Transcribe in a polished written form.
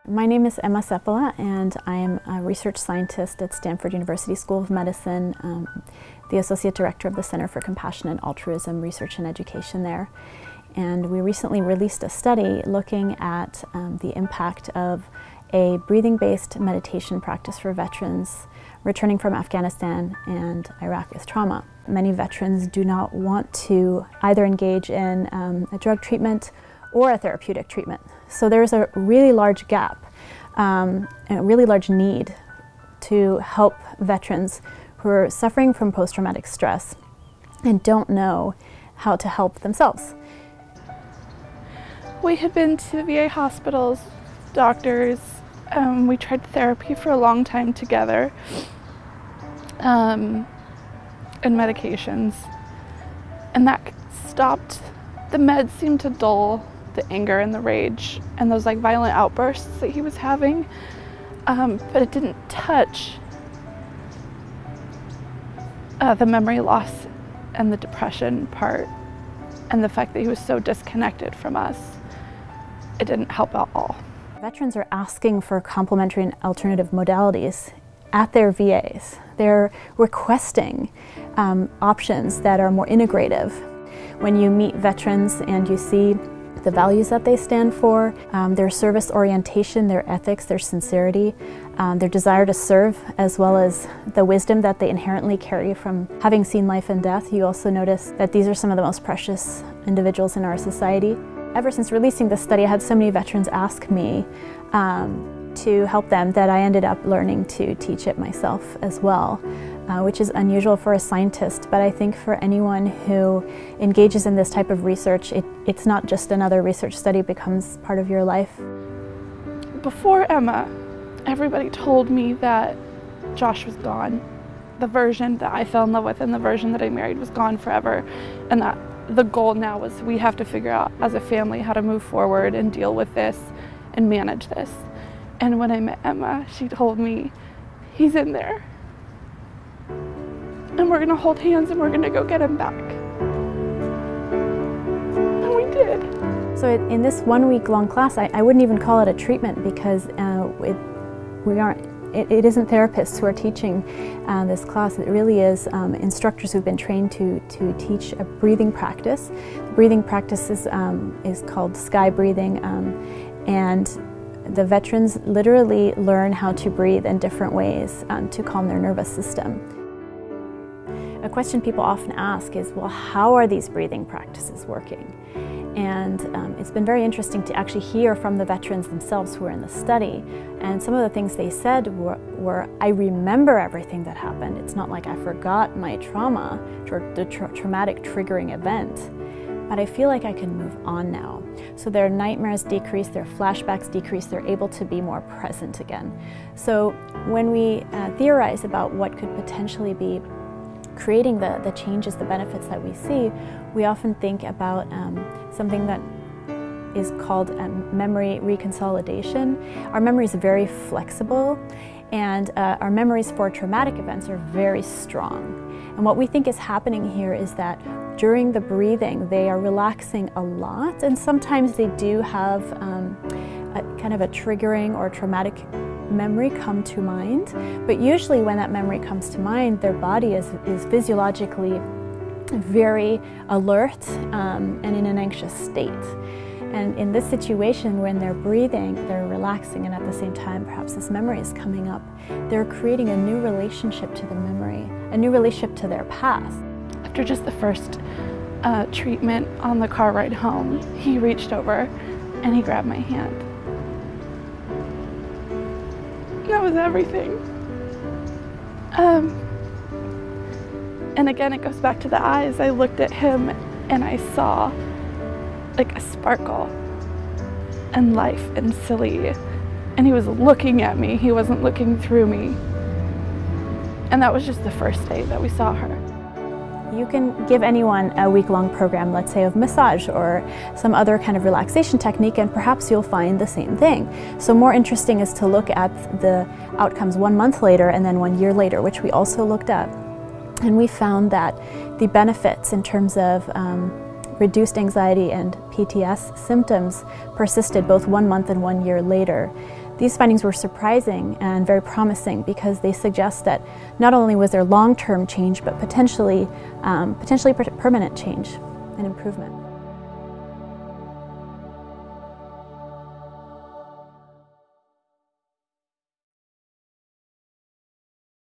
My name is Emma and I am a research scientist at Stanford University School of Medicine, the Associate Director of the Center for Compassion and Altruism Research and Education there. And we recently released a study looking at the impact of a breathing-based meditation practice for veterans returning from Afghanistan and Iraq with trauma. Many veterans do not want to either engage in a drug treatment or a therapeutic treatment. So there's a really large gap, and a really large need to help veterans who are suffering from post-traumatic stress and don't know how to help themselves. We had been to VA hospitals, doctors, we tried therapy for a long time together, and medications, and that stopped. The meds seemed to dull the anger and the rage and those violent outbursts that he was having, but it didn't touch the memory loss and the depression part and the fact that he was so disconnected from us. It didn't help at all. Veterans are asking for complementary and alternative modalities at their VAs. They're requesting options that are more integrative. When you meet veterans and you see the values that they stand for, their service orientation, their ethics, their sincerity, their desire to serve, as well as the wisdom that they inherently carry from having seen life and death, you also notice that these are some of the most precious individuals in our society. Ever since releasing this study, I had so many veterans ask me to help them that I ended up learning to teach it myself as well, which is unusual for a scientist, but I think for anyone who engages in this type of research, it's not just another research study, it becomes part of your life. Before Emma, everybody told me that Josh was gone. The version that I fell in love with and the version that I married was gone forever, and that the goal now was we have to figure out as a family how to move forward and deal with this and manage this. And when I met Emma, she told me, he's in there. And we're gonna hold hands and we're gonna go get him back. And we did. So in this 1 week long class, I wouldn't even call it a treatment because it isn't therapists who are teaching this class. It really is instructors who've been trained to teach a breathing practice. The breathing practice is called sky breathing, and the veterans literally learn how to breathe in different ways to calm their nervous system. A question people often ask is, well, how are these breathing practices working? And it's been very interesting to actually hear from the veterans themselves who were in the study. And some of the things they said were I remember everything that happened. It's not like I forgot my trauma, the traumatic triggering event, but I feel like I can move on now. So their nightmares decrease, their flashbacks decrease, they're able to be more present again. So when we theorize about what could potentially be creating the changes, the benefits that we see, we often think about something that is called memory reconsolidation. Our memory is very flexible, and our memories for traumatic events are very strong. And what we think is happening here is that during the breathing, they are relaxing a lot, and sometimes they do have a kind of a triggering or traumatic memory come to mind, but usually when that memory comes to mind, their body is physiologically very alert and in an anxious state. And in this situation, when they're breathing, they're relaxing, and at the same time, perhaps this memory is coming up, they're creating a new relationship to the memory, a new relationship to their past. After just the first treatment on the car ride home, he reached over and he grabbed my hand. That was everything. And again, it goes back to the eyes. I looked at him and I saw like a sparkle and life and silly. And he was looking at me. He wasn't looking through me. And that was just the first day that we saw her. You can give anyone a week-long program, let's say of massage or some other kind of relaxation technique, and perhaps you'll find the same thing. So more interesting is to look at the outcomes 1 month later and then 1 year later, which we also looked at. And we found that the benefits in terms of reduced anxiety and PTSD symptoms persisted both 1 month and 1 year later. These findings were surprising and very promising because they suggest that not only was there long-term change, but potentially permanent change and improvement.